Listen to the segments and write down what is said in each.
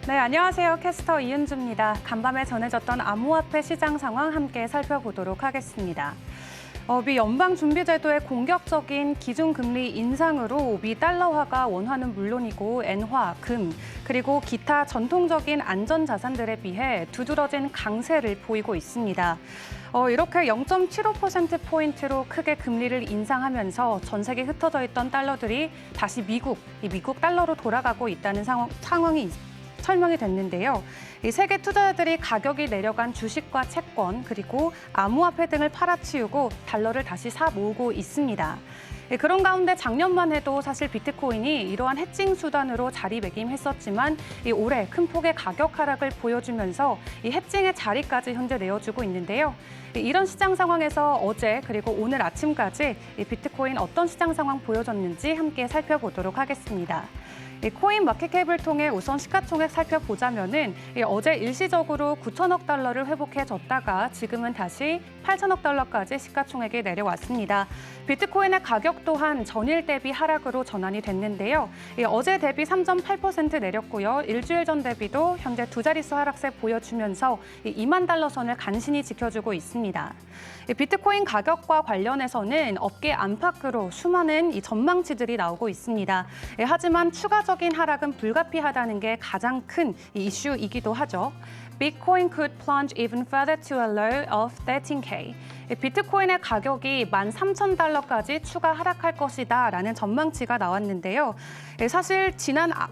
네, 안녕하세요. 캐스터 이은주입니다. 간밤에 전해졌던 암호화폐 시장 상황 함께 살펴보도록 하겠습니다. 미 연방준비제도의 공격적인 기준금리 인상으로 미 달러화가 원화는 물론이고 엔화, 금, 그리고 기타 전통적인 안전자산들에 비해 두드러진 강세를 보이고 있습니다. 이렇게 0.75%포인트로 크게 금리를 인상하면서 전 세계에 흩어져 있던 달러들이 다시 미국 달러로 돌아가고 있다는 상황이 설명이 됐는데요. 이 세계 투자자들이 가격이 내려간 주식과 채권 그리고 암호화폐 등을 팔아치우고 달러를 다시 사 모으고 있습니다. 그런 가운데 작년만 해도 사실 비트코인이 이러한 해칭 수단으로 자리매김했었지만 올해 큰 폭의 가격 하락을 보여주면서 이 해칭의 자리까지 현재 내어주고 있는데요. 이런 시장 상황에서 어제 그리고 오늘 아침까지 비트코인 어떤 시장 상황 보여줬는지 함께 살펴보도록 하겠습니다. 코인 마켓캡을 통해 우선 시가총액 살펴보자면은 어제 일시적으로 9천억 달러를 회복해줬다가 지금은 다시 8천억 달러까지 시가총액이 내려왔습니다. 비트코인의 가격 또한 전일 대비 하락으로 전환이 됐는데요. 어제 대비 3.8% 내렸고요. 일주일 전 대비도 현재 두 자릿수 하락세 보여주면서 2만 달러 선을 간신히 지켜주고 있습니다. 비트코인 가격과 관련해서는 업계 안팎으로 수많은 전망치들이 나오고 있습니다. 하지만 추가적인 하락은 불가피하다는 게 가장 큰 이슈이기도 하죠. Bitcoin could plunge even further to a low of 13K. 비트코인의 가격이 13,000달러까지 추가 하락할 것이다 라는 전망치가 나왔는데요. 사실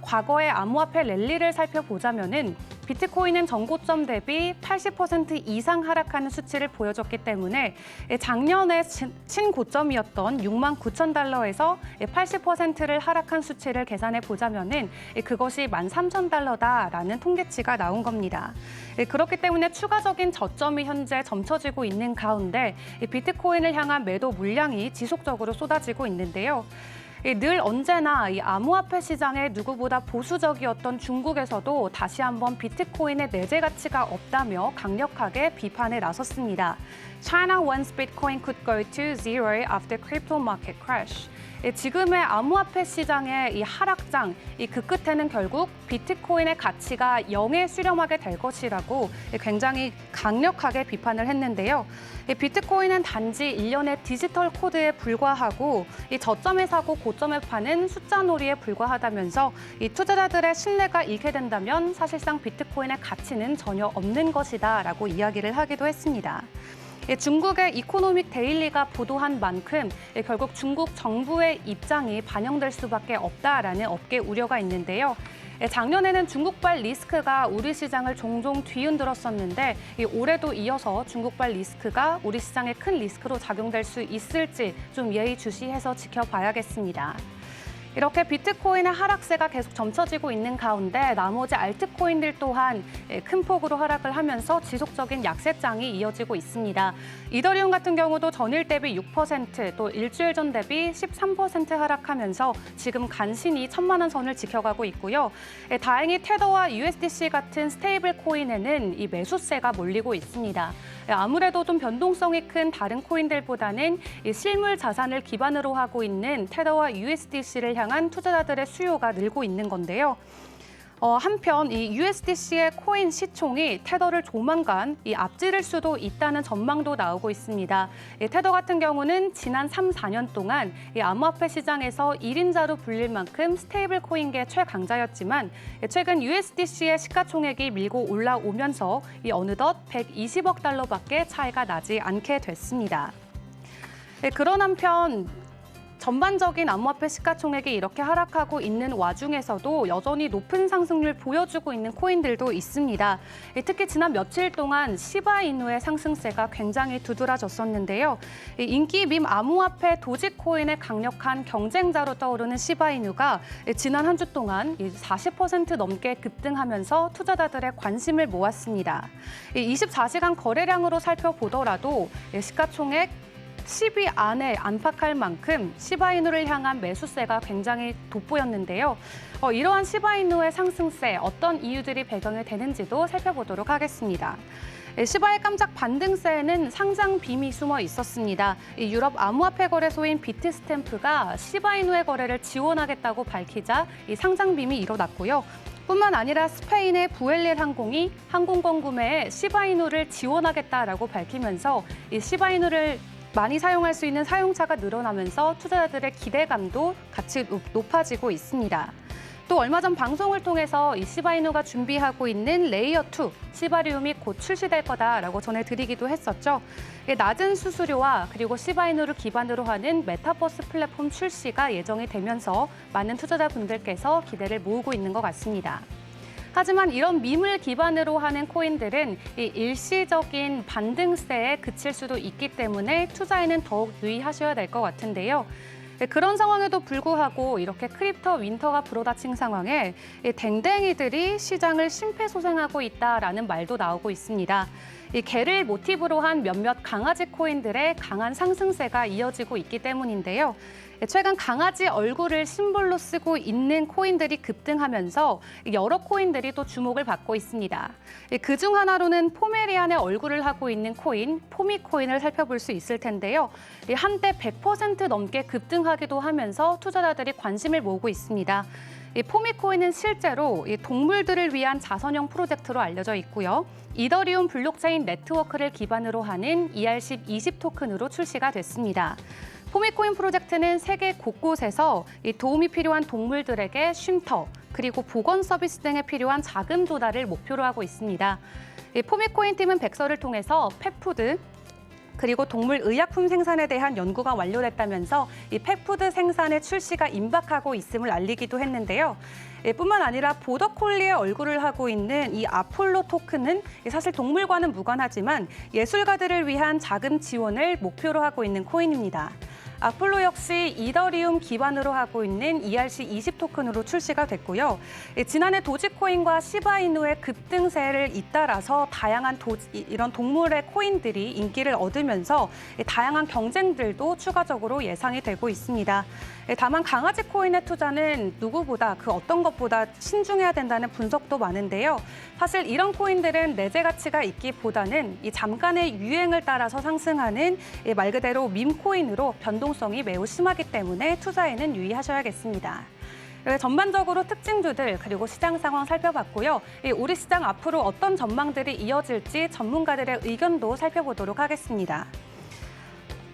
과거의 암호화폐 랠리를 살펴보자면은 비트코인은 전고점 대비 80% 이상 하락하는 수치를 보여줬기 때문에 작년에 친고점이었던 69,000달러에서 80%를 하락한 수치를 계산해 보자면은 그것이 13,000달러다라는 통계치가 나온 겁니다. 그렇기 때문에 추가적인 저점이 현재 점쳐지고 있는 가운데 비트코인을 향한 매도 물량이 지속적으로 쏟아지고 있는데요. 늘 언제나 이 암호화폐 시장에 누구보다 보수적이었던 중국에서도 다시 한번 비트코인의 내재 가치가 없다며 강력하게 비판에 나섰습니다. China wants Bitcoin could go to zero after crypto market crash. 지금의 암호화폐 시장의 이 하락장, 그 끝에는 결국 비트코인의 가치가 0에 수렴하게 될 것이라고 굉장히 강력하게 비판을 했는데요. 비트코인은 단지 일련의 디지털 코드에 불과하고 저점에 사고 고점에 파는 숫자 놀이에 불과하다면서 투자자들의 신뢰가 잃게 된다면 사실상 비트코인의 가치는 전혀 없는 것이다라고 이야기를 하기도 했습니다. 중국의 이코노믹 데일리가 보도한 만큼 결국 중국 정부의 입장이 반영될 수밖에 없다라는 업계 우려가 있는데요. 작년에는 중국발 리스크가 우리 시장을 종종 뒤흔들었었는데 올해도 이어서 중국발 리스크가 우리 시장에 큰 리스크로 작용될 수 있을지 좀 예의주시해서 지켜봐야겠습니다. 이렇게 비트코인의 하락세가 계속 점쳐지고 있는 가운데 나머지 알트코인들 또한 큰 폭으로 하락을 하면서 지속적인 약세장이 이어지고 있습니다. 이더리움 같은 경우도 전일 대비 6%, 또 일주일 전 대비 13% 하락하면서 지금 간신히 1,000만 원 선을 지켜가고 있고요. 다행히 테더와 USDC 같은 스테이블 코인에는 이 매수세가 몰리고 있습니다. 아무래도 좀 변동성이 큰 다른 코인들보다는 실물 자산을 기반으로 하고 있는 테더와 USDC를 향한 투자자들의 수요가 늘고 있는 건데요. 한편 이 USDC의 코인 시총이 테더를 조만간 앞지를 수도 있다는 전망도 나오고 있습니다. 테더 같은 경우는 지난 3, 4년 동안 암호화폐 시장에서 1인자로 불릴 만큼 스테이블 코인계 최강자였지만 최근 USDC의 시가총액이 밀고 올라오면서 어느덧 120억 달러밖에 차이가 나지 않게 됐습니다. 그런 한편 전반적인 암호화폐 시가총액이 이렇게 하락하고 있는 와중에서도 여전히 높은 상승률 보여주고 있는 코인들도 있습니다. 특히 지난 며칠 동안 시바이누의 상승세가 굉장히 두드러졌었는데요. 인기 밈 암호화폐 도지코인의 강력한 경쟁자로 떠오르는 시바이누가 지난 한 주 동안 40% 넘게 급등하면서 투자자들의 관심을 모았습니다. 24시간 거래량으로 살펴보더라도 시가총액 10위 안에 안팎할 만큼 시바이누를 향한 매수세가 굉장히 돋보였는데요. 이러한 시바이누의 상승세, 어떤 이유들이 배경이 되는지도 살펴보도록 하겠습니다. 시바의 깜짝 반등세에는 상장 빔이 숨어 있었습니다. 유럽 암호화폐 거래소인 비트스탬프가 시바이누의 거래를 지원하겠다고 밝히자 이 상장 빔이 일어났고요. 뿐만 아니라 스페인의 부엘릴 항공이 항공권 구매에 시바이누를 지원하겠다라고 밝히면서 이 시바이누를 많이 사용할 수 있는 사용자가 늘어나면서 투자자들의 기대감도 같이 높아지고 있습니다. 또 얼마 전 방송을 통해서 이 시바이누가 준비하고 있는 레이어2 시바리움이 곧 출시될 거다라고 전해드리기도 했었죠. 낮은 수수료와 그리고 시바이누를 기반으로 하는 메타버스 플랫폼 출시가 예정이 되면서 많은 투자자분들께서 기대를 모으고 있는 것 같습니다. 하지만 이런 밈을 기반으로 하는 코인들은 이 일시적인 반등세에 그칠 수도 있기 때문에 투자에는 더욱 유의하셔야 될 것 같은데요. 그런 상황에도 불구하고 이렇게 크립토 윈터가 불어닥친 상황에 댕댕이들이 시장을 심폐소생하고 있다라는 말도 나오고 있습니다. 이 개를 모티브로 한 몇몇 강아지 코인들의 강한 상승세가 이어지고 있기 때문인데요. 최근 강아지 얼굴을 심볼로 쓰고 있는 코인들이 급등하면서 여러 코인들이 또 주목을 받고 있습니다. 그중 하나로는 포메리안의 얼굴을 하고 있는 코인, 포미코인을 살펴볼 수 있을 텐데요. 한때 100% 넘게 급등하기도 하면서 투자자들이 관심을 모으고 있습니다. 이 포미코인은 실제로 이 동물들을 위한 자선형 프로젝트로 알려져 있고요. 이더리움 블록체인 네트워크를 기반으로 하는 ERC20 토큰으로 출시가 됐습니다. 포미코인 프로젝트는 세계 곳곳에서 이 도움이 필요한 동물들에게 쉼터, 그리고 보건 서비스 등에 필요한 자금 조달을 목표로 하고 있습니다. 이 포미코인 팀은 백서를 통해서 펫푸드, 그리고 동물 의약품 생산에 대한 연구가 완료됐다면서 이 펫푸드 생산의 출시가 임박하고 있음을 알리기도 했는데요. 뿐만 아니라 보더콜리의 얼굴을 하고 있는 이 아폴로 토큰은 사실 동물과는 무관하지만 예술가들을 위한 자금 지원을 목표로 하고 있는 코인입니다. 아폴로 역시 이더리움 기반으로 하고 있는 ERC20 토큰으로 출시가 됐고요. 지난해 도지코인과 시바이누의 급등세를 잇따라서 다양한 이런 동물의 코인들이 인기를 얻으면서 다양한 경쟁들도 추가적으로 예상이 되고 있습니다. 다만 강아지 코인의 투자는 누구보다 그 어떤 것보다 신중해야 된다는 분석도 많은데요. 사실 이런 코인들은 내재 가치가 있기보다는 이 잠깐의 유행을 따라서 상승하는 말 그대로 밈코인으로 변동성이 매우 심하기 때문에 투자에는 유의하셔야겠습니다. 전반적으로 특징주들 그리고 시장 상황 살펴봤고요. 우리 시장 앞으로 어떤 전망들이 이어질지 전문가들의 의견도 살펴보도록 하겠습니다.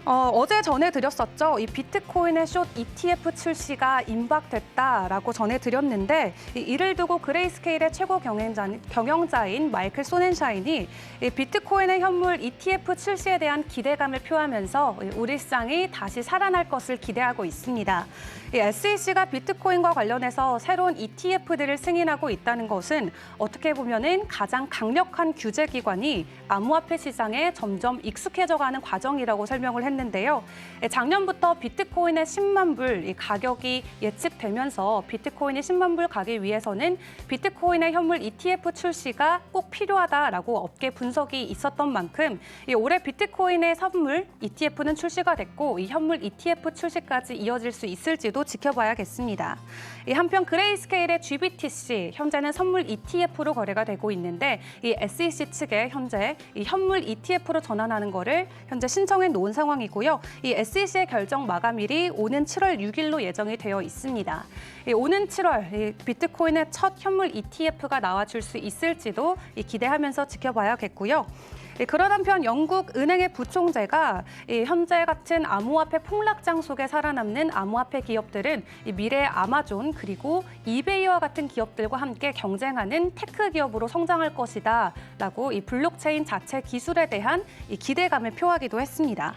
어제 전해드렸었죠. 이 비트코인의 숏 ETF 출시가 임박됐다라고 전해드렸는데 이를 두고 그레이스케일의 최고 경영자인 마이클 소넨샤인이 이 비트코인의 현물 ETF 출시에 대한 기대감을 표하면서 우리 시장이 다시 살아날 것을 기대하고 있습니다. 이 SEC가 비트코인과 관련해서 새로운 ETF들을 승인하고 있다는 것은 어떻게 보면은 가장 강력한 규제 기관이 암호화폐 시장에 점점 익숙해져가는 과정이라고 설명을 했는데요. 작년부터 비트코인의 10만 불 가격이 예측되면서 비트코인이 10만 불 가기 위해서는 비트코인의 현물 ETF 출시가 꼭 필요하다라고 업계 분석이 있었던 만큼 올해 비트코인의 선물 ETF는 출시가 됐고 이 현물 ETF 출시까지 이어질 수 있을지도 지켜봐야겠습니다. 한편 그레이스케일의 GBTC 현재는 선물 ETF로 거래가 되고 있는데 이 SEC 측에 현재 이 현물 ETF로 전환하는 거를 현재 신청해 놓은 상황이고요. 이 SEC의 결정 마감일이 오는 7월 6일로 예정이 되어 있습니다. 오는 7월 비트코인의 첫 현물 ETF가 나와줄 수 있을지도 기대하면서 지켜봐야겠고요. 그런 한편 영국 은행의 부총재가 현재 같은 암호화폐 폭락장 속에 살아남는 암호화폐 기업들은 미래의 아마존 그리고 이베이와 같은 기업들과 함께 경쟁하는 테크 기업으로 성장할 것이다 라고 이 블록체인 자체 기술에 대한 기대감을 표하기도 했습니다.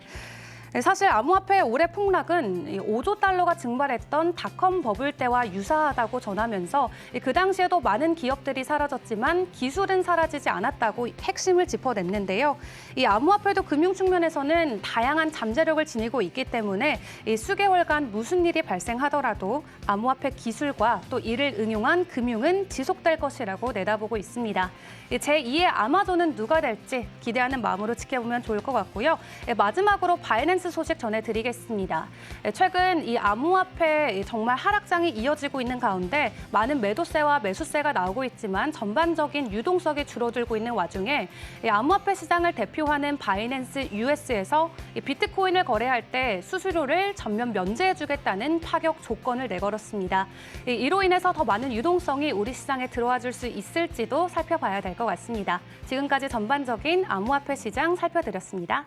사실 암호화폐의 올해 폭락은 5조 달러가 증발했던 닷컴 버블 때와 유사하다고 전하면서 그 당시에도 많은 기업들이 사라졌지만 기술은 사라지지 않았다고 핵심을 짚어냈는데요. 이 암호화폐도 금융 측면에서는 다양한 잠재력을 지니고 있기 때문에 수개월간 무슨 일이 발생하더라도 암호화폐 기술과 또 이를 응용한 금융은 지속될 것이라고 내다보고 있습니다. 제2의 아마존은 누가 될지 기대하는 마음으로 지켜보면 좋을 것 같고요. 마지막으로 바이낸스 바이낸스 소식 전해드리겠습니다. 최근 이 암호화폐 정말 하락장이 이어지고 있는 가운데 많은 매도세와 매수세가 나오고 있지만 전반적인 유동성이 줄어들고 있는 와중에 이 암호화폐 시장을 대표하는 바이낸스 US에서 이 비트코인을 거래할 때 수수료를 전면 면제해주겠다는 파격 조건을 내걸었습니다. 이로 인해서 더 많은 유동성이 우리 시장에 들어와 줄 수 있을지도 살펴봐야 될 것 같습니다. 지금까지 전반적인 암호화폐 시장 살펴드렸습니다.